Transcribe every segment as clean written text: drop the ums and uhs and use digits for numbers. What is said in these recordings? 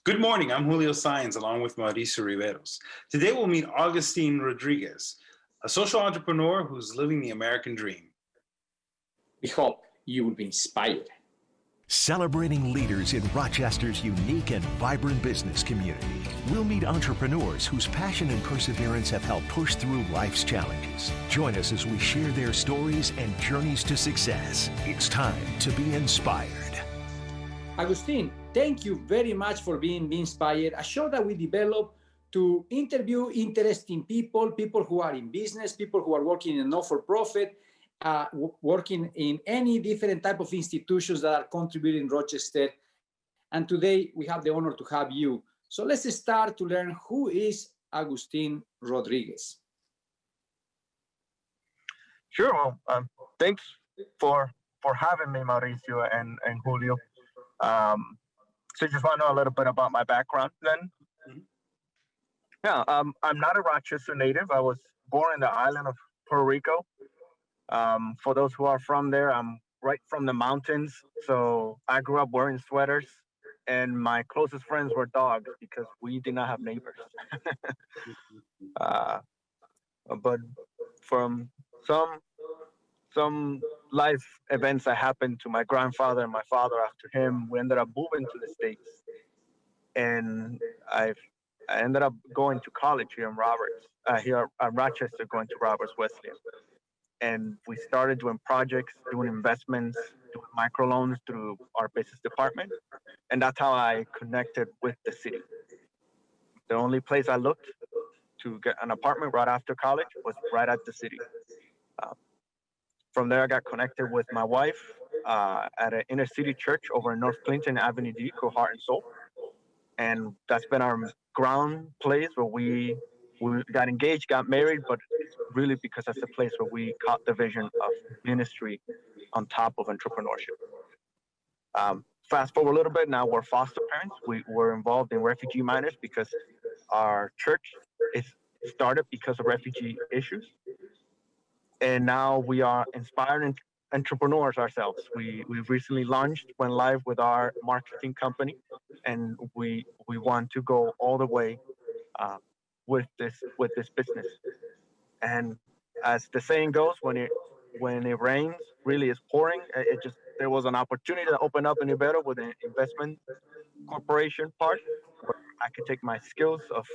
Good morning. I'm Julio Saenz along with Mauricio Riveros. Today we'll meet Agustin Rodriguez, a social entrepreneur who's living the American dream. We hope you will be inspired. Celebrating leaders in Rochester's unique and vibrant business community. We'll meet entrepreneurs whose passion and perseverance have helped push through life's challenges. Join us as we share their stories and journeys to success. It's time to be inspired. Agustin, thank you very much for being Be Inspired, a show that we develop to interview interesting people who are in business, people who are working in a not-for-profit, working in any different type of institutions that are contributing in Rochester. And today we have the honor to have you. So let's start to learn who is Agustin Rodriguez. Sure. Thanks for having me, Mauricio and Julio. So just want to know a little bit about my background then. Yeah, I'm not a Rochester native. I was born in the island of Puerto Rico. For those who are from there, I'm right from the mountains. So I grew up wearing sweaters, and my closest friends were dogs because we did not have neighbors. uh, but from some life events that happened to my grandfather and my father after him, we ended up moving to the States. And I ended up going to college here in here at Rochester, going to Roberts Wesleyan. And we started doing projects, doing investments, doing microloans through our business department. And that's how I connected with the city. The only place I looked to get an apartment right after college was right at the city. Uh, From there, I got connected with my wife at an inner city church over in North Clinton Avenue D called Heart and Soul. And that's been our ground place where we got engaged, got married, but it's really because that's the place where we caught the vision of ministry on top of entrepreneurship. Fast forward a little bit, now we're foster parents. We're involved in refugee minors because our church is started because of refugee issues. And now we are inspiring entrepreneurs ourselves. We've recently went live with our marketing company, and we want to go all the way with this business. And as the saying goes, when it rains, really is pouring. There was an opportunity to open up in Ibero with an investment corporation part where I could take my skills of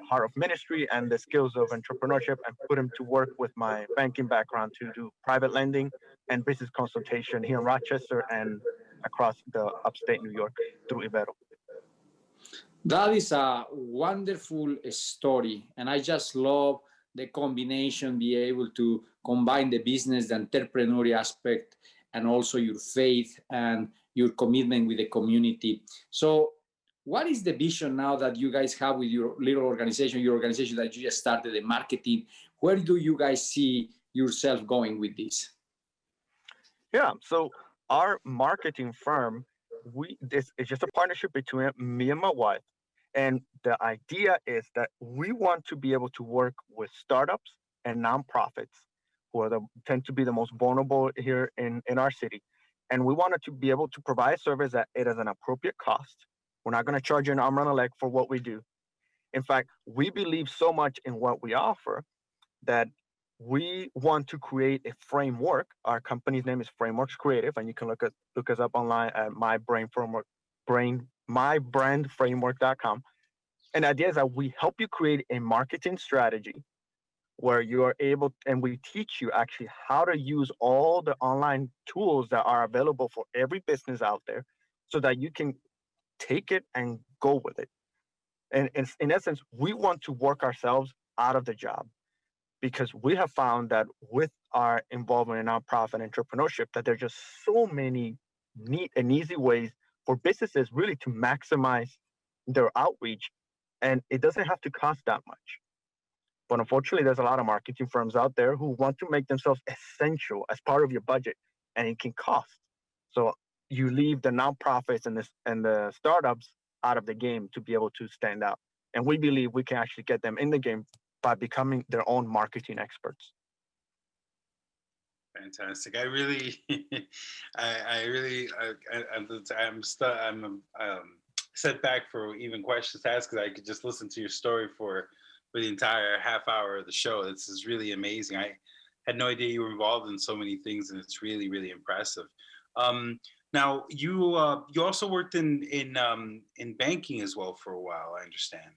heart of ministry and the skills of entrepreneurship and put them to work with my banking background to do private lending and business consultation here in Rochester and across the upstate New York through Ibero. That is a wonderful story. And I just love the combination, be able to combine the business, the entrepreneurial aspect, and also your faith and your commitment with the community. So what is the vision now that you guys have with your little organization, your organization that you just started, the marketing? Where do you guys see yourself going with this? Yeah, so our marketing firm, this is just a partnership between me and my wife. And the idea is that we want to be able to work with startups and nonprofits who tend to be the most vulnerable here in our city. And we wanted to be able to provide service at it at an appropriate cost. We're not going to charge you an arm and a leg for what we do. In fact, we believe so much in what we offer that we want to create a framework. Our company's name is Frameworks Creative, and you can look us up online at mybrandframework.com. And the idea is that we help you create a marketing strategy where you are able, and we teach you actually how to use all the online tools that are available for every business out there so that you can take it and go with it. And in essence, we want to work ourselves out of the job because we have found that with our involvement in nonprofit entrepreneurship, that there are just so many neat and easy ways for businesses really to maximize their outreach. And it doesn't have to cost that much. But unfortunately, there's a lot of marketing firms out there who want to make themselves essential as part of your budget, and it can cost. So you leave the nonprofits and the startups out of the game to be able to stand out. And we believe we can actually get them in the game by becoming their own marketing experts. Fantastic. I really, I'm set back for even questions to ask because I could just listen to your story for the entire half hour of the show. This is really amazing. I had no idea you were involved in so many things, and it's really, really impressive. Um, Now, you also worked in banking as well for a while. I understand.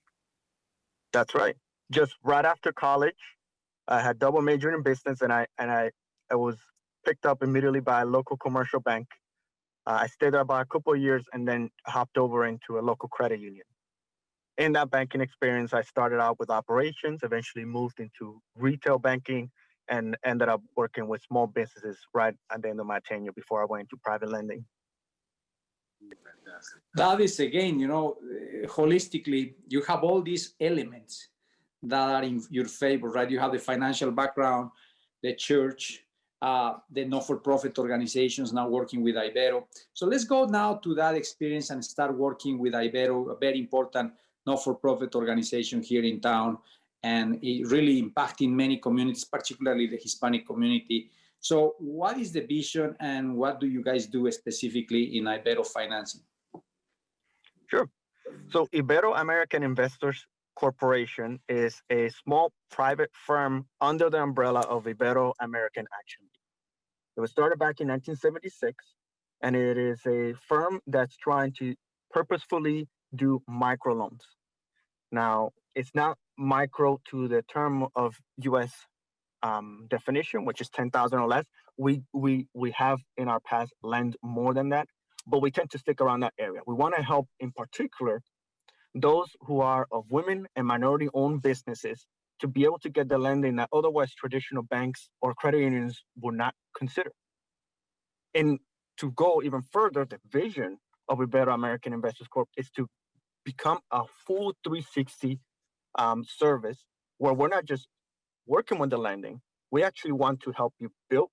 That's right. Just right after college, I had double majored in business, and I was picked up immediately by a local commercial bank. I stayed there about a couple of years and then hopped over into a local credit union. In that banking experience, I started out with operations, eventually moved into retail banking, and ended up working with small businesses right at the end of my tenure before I went into private lending. Fantastic. That is, again, holistically, you have all these elements that are in your favor, right? You have the financial background, the church, the not-for-profit organizations now working with Ibero. So let's go now to that experience and start working with Ibero, a very important not-for-profit organization here in town, and it really impacting many communities, particularly the Hispanic community. So what is the vision and what do you guys do specifically in Ibero financing? Sure. So Ibero-American Investors Corporation is a small private firm under the umbrella of Ibero-American Action League. It was started back in 1976, and it is a firm that's trying to purposefully do microloans. Now, it's not micro to the term of U.S. Definition, which is 10,000 or less. We have in our past lent more than that, but we tend to stick around that area. We want to help, in particular, those who are of women and minority-owned businesses to be able to get the lending that otherwise traditional banks or credit unions would not consider. And to go even further, the vision of Ibero-American Investors Corp is to become a full 360 service where we're not just working with the lending. We actually want to help you build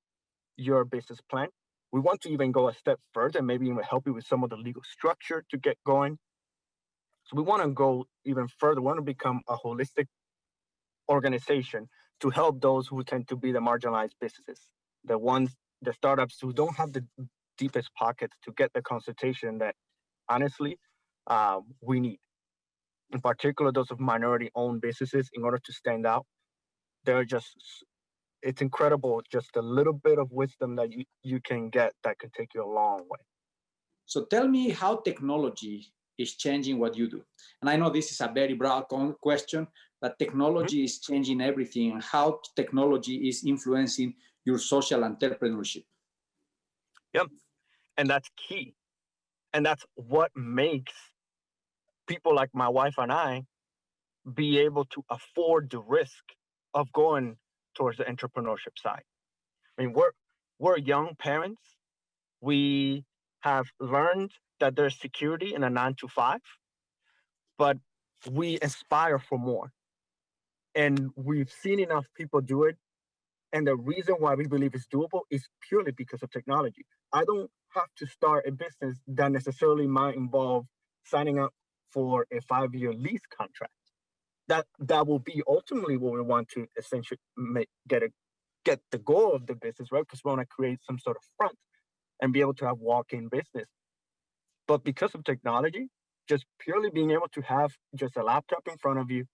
your business plan. We want to even go a step further, maybe even help you with some of the legal structure to get going. So we want to go even further. We want to become a holistic organization to help those who tend to be the marginalized businesses, the startups who don't have the deepest pockets to get the consultation that honestly we need. In particular, those of minority-owned businesses, in order to stand out, it's incredible just a little bit of wisdom that you can get that could take you a long way. So tell me how technology is changing what you do. And I know this is a very broad question, but technology is changing everything, and how technology is influencing your social entrepreneurship. Yep. And that's key. And that's what makes people like my wife and I be able to afford the risk of going towards the entrepreneurship side. I mean, we're young parents. We have learned that there's security in a 9 to 5, but we aspire for more. And we've seen enough people do it. And the reason why we believe it's doable is purely because of technology. I don't have to start a business that necessarily might involve signing up for a 5-year lease contract. That will be ultimately what we want to essentially get the goal of the business, right? Because we want to create some sort of front and be able to have walk-in business. But because of technology, just purely being able to have just a laptop in front of you,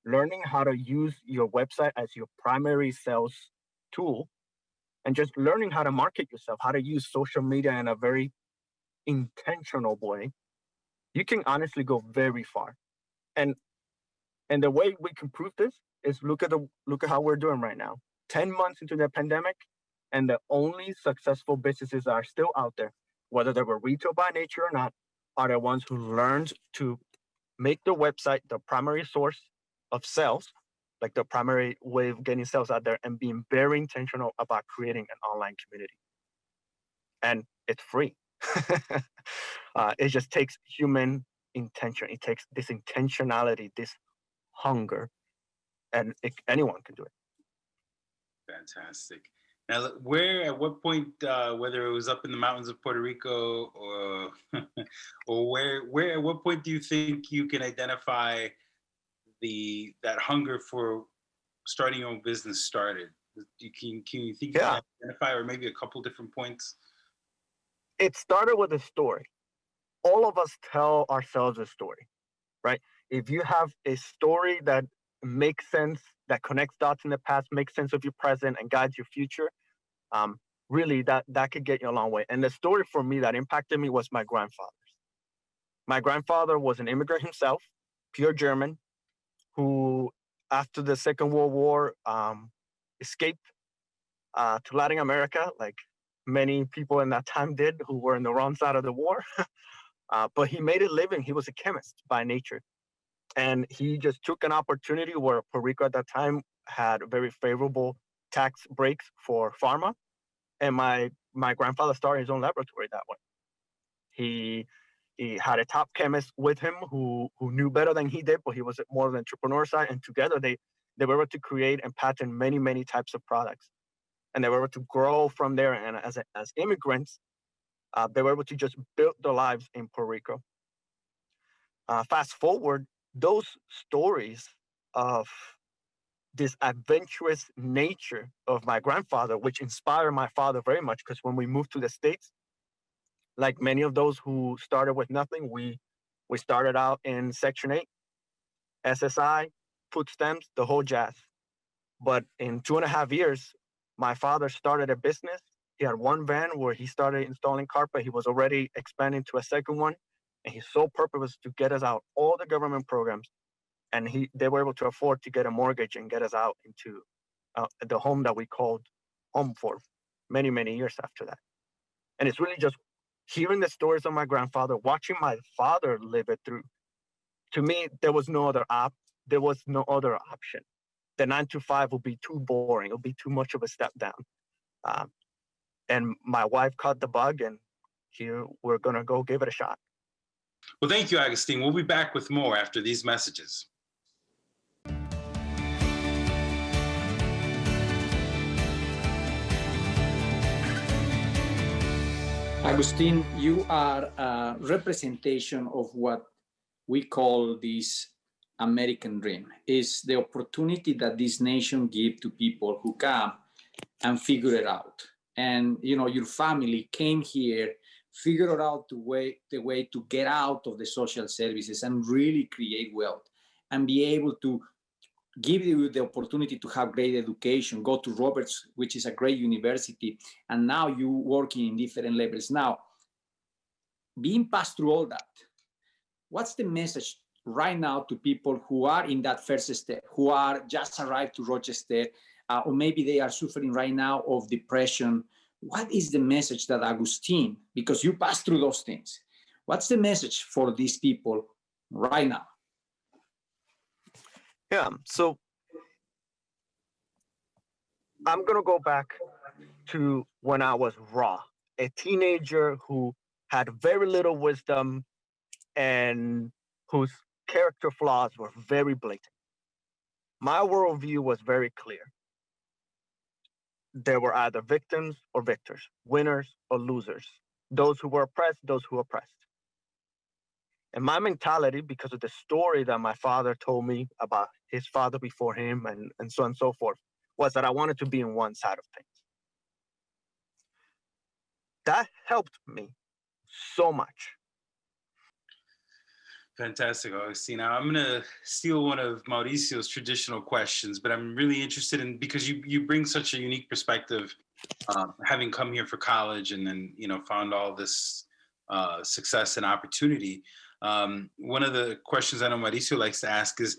learning how to use your website as your primary sales tool, and just learning how to market yourself, how to use social media in a very intentional way, you can honestly go very far. And the way we can prove this is look at how we're doing right now. 10 months into the pandemic, and the only successful businesses that are still out there, whether they were retail by nature or not, are the ones who learned to make their website the primary source of sales, like the primary way of getting sales out there, and being very intentional about creating an online community. And it's free. It just takes human intention. It takes this intentionality, this hunger, and anyone can do it. Fantastic. Now, at what point, whether it was up in the mountains of Puerto Rico or where, at what point do you think you can identify that hunger for starting your own business started? Can you think you can identify, or maybe a couple different points? It started with a story. all of us tell ourselves a story, right? If you have a story that makes sense, that connects dots in the past, makes sense of your present, and guides your future, um, really that could get you a long way. And the story for me that impacted me was my grandfather's. My grandfather was an immigrant himself, pure German, who after the Second World War escaped to Latin America, like many people in that time did who were in the wrong side of the war. But he made a living. He was a chemist by nature. And he just took an opportunity where Puerto Rico at that time had very favorable tax breaks for pharma. And my grandfather started his own laboratory that way. He had a top chemist with him who knew better than he did, but he was more of the entrepreneur side. And together they were able to create and patent many types of products. And they were able to grow from there. And as immigrants, they were able to just build their lives in Puerto Rico. Fast forward, those stories of this adventurous nature of my grandfather, which inspired my father very much, because when we moved to the States, like many of those who started with nothing, we started out in Section 8, SSI, food stamps, the whole jazz. But in 2.5 years, my father started a business. He had one van where he started installing carpet. He was already expanding to a second one. And his sole purpose was to get us out all the government programs. And they were able to afford to get a mortgage and get us out into the home that we called home for many years after that. And it's really just hearing the stories of my grandfather, watching my father live it through. To me, there was no other option. The 9 to 5 would be too boring. It would be too much of a step down. And my wife caught the bug, and here we're going to go give it a shot. Well, thank you, Agustin. We'll be back with more after these messages. Agustin, you are a representation of what we call this American dream. Is the opportunity that this nation gives to people who come and figure it out. And your family came here, figured out the way to get out of the social services and really create wealth and be able to give you the opportunity to have great education, go to Roberts, which is a great university, and now you working in different levels. Now, being passed through all that, what's the message right now to people who are in that first step, who are just arrived to Rochester, or maybe they are suffering right now of depression? What is the message that Agustin, because you passed through those things, what's the message for these people right now? Yeah, so I'm going to go back to when I was raw, a teenager who had very little wisdom and whose character flaws were very blatant. My worldview was very clear. There were either victims or victors, winners or losers, those who were oppressed, those who oppressed. And my mentality, because of the story that my father told me about his father before him and so on and so forth, was that I wanted to be on one side of things. That helped me so much. Fantastic, Agustin. Now I'm going to steal one of Mauricio's traditional questions, but I'm really interested in, because you bring such a unique perspective, having come here for college and then, found all this success and opportunity. One of the questions I know Mauricio likes to ask is,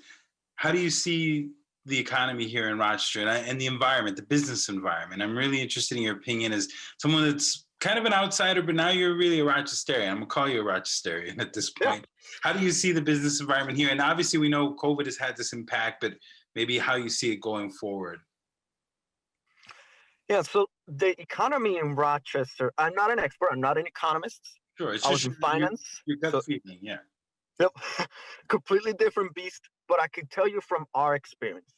how do you see the economy here in Rochester and the environment, the business environment? I'm really interested in your opinion as someone that's kind of an outsider, but now you're really a Rochesterian. I'm gonna call you a Rochesterian at this point. Yeah. How do you see the business environment here? And obviously we know COVID has had this impact, but maybe how you see it going forward. Yeah, so the economy in Rochester, I'm not an expert, I'm not an economist. Sure, it's I was in finance. Your gut feeling, yeah. Yep, completely different beast, but I can tell you from our experience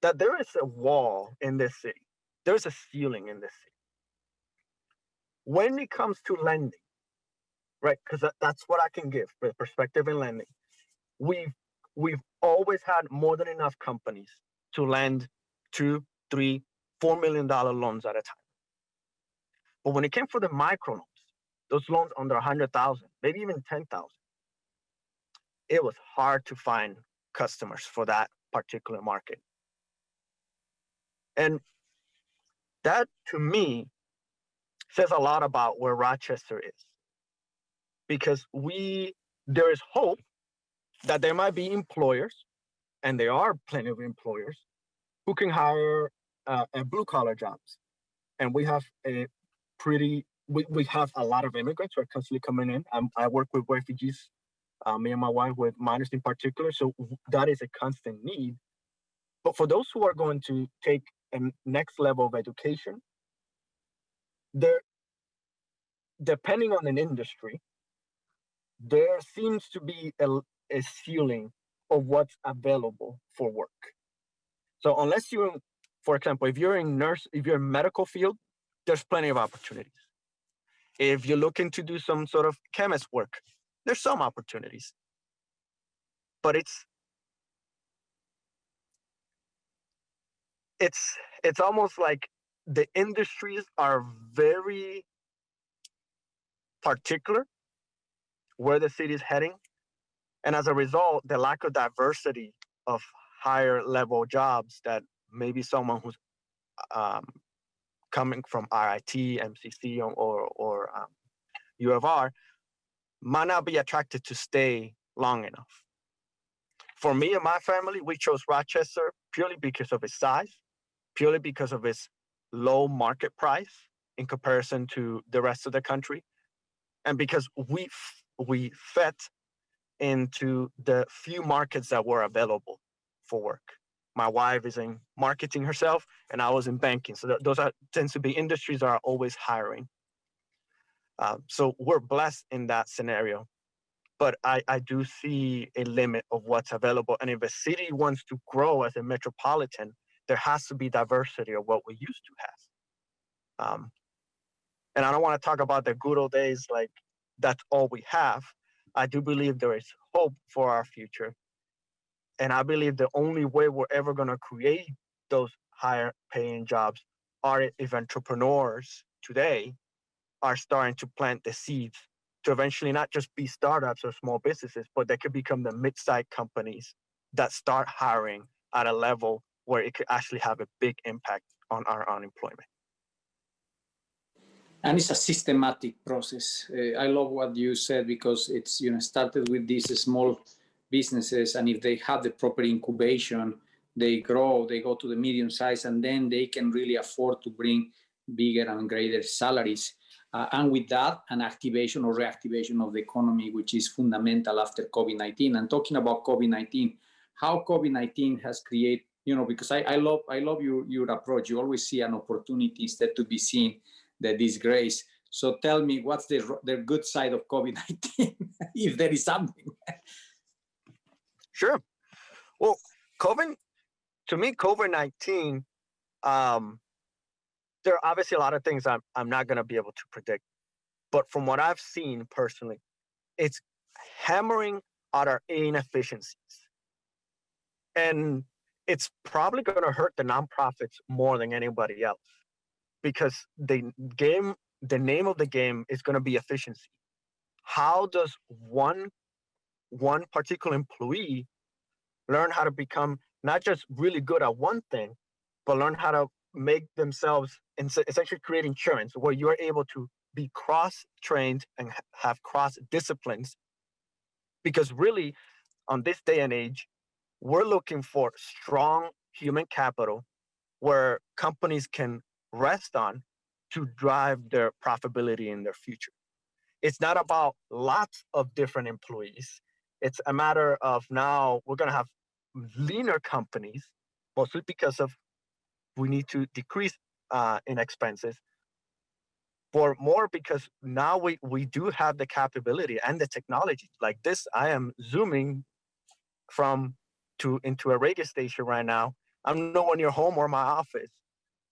that there is a wall in this city. There's a ceiling in this city. When it comes to lending, right, because that's what I can give, the perspective in lending. We've always had more than enough companies to lend $2, $3, $4 million loans at a time. But when it came for the microloans, those loans under 100,000, maybe even 10,000. It was hard to find customers for that particular market. And that, to me, says a lot about where Rochester is, because there is hope that there might be employers, and there are plenty of employers who can hire blue collar jobs. And we have we have a lot of immigrants who are constantly coming in. I work with refugees, me and my wife, with minors in particular. So that is a constant need. But for those who are going to take a next level of education, depending on an industry, there seems to be a ceiling of what's available for work. So unless you're, for example, if you're in medical field, there's plenty of opportunities. If you're looking to do some sort of chemist work, there's some opportunities. But it's almost like the industries are very particular where the city is heading. And as a result, the lack of diversity of higher level jobs that maybe someone who's coming from RIT, MCC, or U of R might not be attracted to stay long enough. For me and my family, we chose Rochester purely because of its size, purely because of its low market price in comparison to the rest of the country, and because we fit into the few markets that were available for work. My wife is in marketing herself, and I was in banking. So those tends to be industries that are always hiring. So we're blessed in that scenario. But I do see a limit of what's available. And if a city wants to grow as a metropolitan, there has to be diversity of what we used to have. And I don't want to talk about the good old days like that's all we have. I do believe there is hope for our future. And I believe the only way we're ever going to create those higher paying jobs are if entrepreneurs today are starting to plant the seeds to eventually not just be startups or small businesses, but they could become the mid-sized companies that start hiring at a level where it could actually have a big impact on our unemployment. And it's a systematic process. I love what you said, because it's started with these small businesses, and if they have the proper incubation, they grow, they go to the medium size, and then they can really afford to bring bigger and greater salaries. And with that, an activation or reactivation of the economy, which is fundamental after COVID-19. And talking about COVID-19, how COVID-19 has created, because I love your approach. You always see an opportunity instead to be seen the disgrace. So tell me, what's the good side of COVID-19, if there is something? Sure. Well, to me, COVID-19, there are obviously a lot of things I'm not going to be able to predict. But from what I've seen personally, it's hammering at our inefficiencies. And it's probably going to hurt the nonprofits more than anybody else, because the name of the game is going to be efficiency. How does one particular employee learn how to become not just really good at one thing, but learn how to make themselves essentially create insurance where you are able to be cross-trained and have cross-disciplines? Because really, on this day and age, we're looking for strong human capital where companies can rest on to drive their profitability in their future. It's not about lots of different employees. It's a matter of now we're going to have leaner companies, mostly because of we need to decrease in expenses, for more because now we do have the capability and the technology. Like this, I am zooming into a radio station right now. I'm nowhere near home or my office,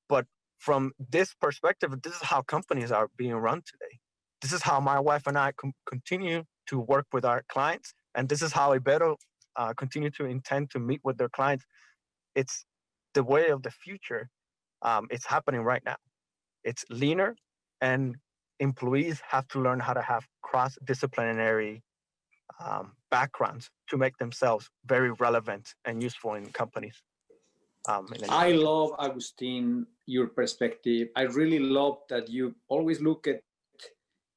but from this perspective, this is how companies are being run today. This is how my wife and I continue to work with our clients, and this is how Ibero continue to intend to meet with their clients. It's the way of the future. It's happening right now. It's leaner, and employees have to learn how to have cross-disciplinary backgrounds to make themselves very relevant and useful in companies. I love, Agustin, your perspective. I really love that you always look at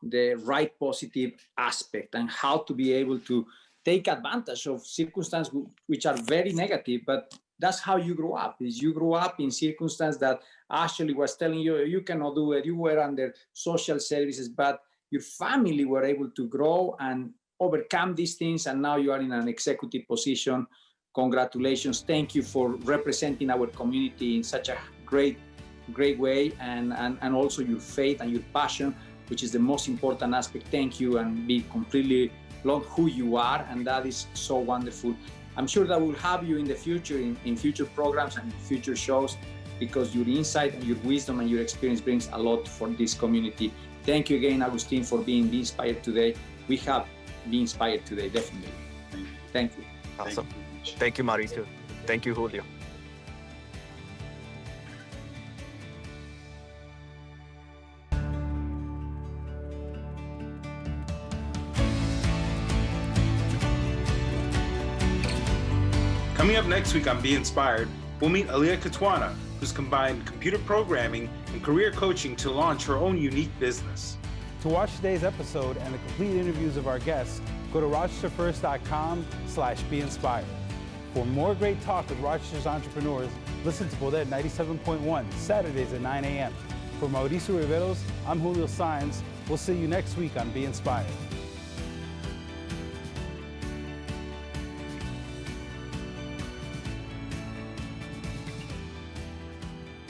the right positive aspect and how to be able to take advantage of circumstances which are very negative, but that's how you grow up. Is you grow up in circumstances that actually was telling you you cannot do it. You were under social services, but your family were able to grow and overcome these things, and now you are in an executive position. Congratulations. Thank you for representing our community in such a great way, and also your faith and your passion, which is the most important aspect. Thank you, and be completely love who you are, and that is so wonderful. I'm sure that we'll have you in the future, in future programs and future shows, because your insight and your wisdom and your experience brings a lot for this community. Thank you again, Agustin, for being inspired today. We have been inspired today, definitely. Thank you. Awesome. Thank you, Mauricio. Thank you, Julio. Coming up next week on Be Inspired, we'll meet Alia Katwana, who's combined computer programming and career coaching to launch her own unique business. To watch today's episode and the complete interviews of our guests, go to rochesterfirst.com/beinspired. For more great talk with Rochester's entrepreneurs, listen to Poder 97.1, Saturdays at 9 a.m. For Mauricio Riveros, I'm Julio Saenz. We'll see you next week on Be Inspired.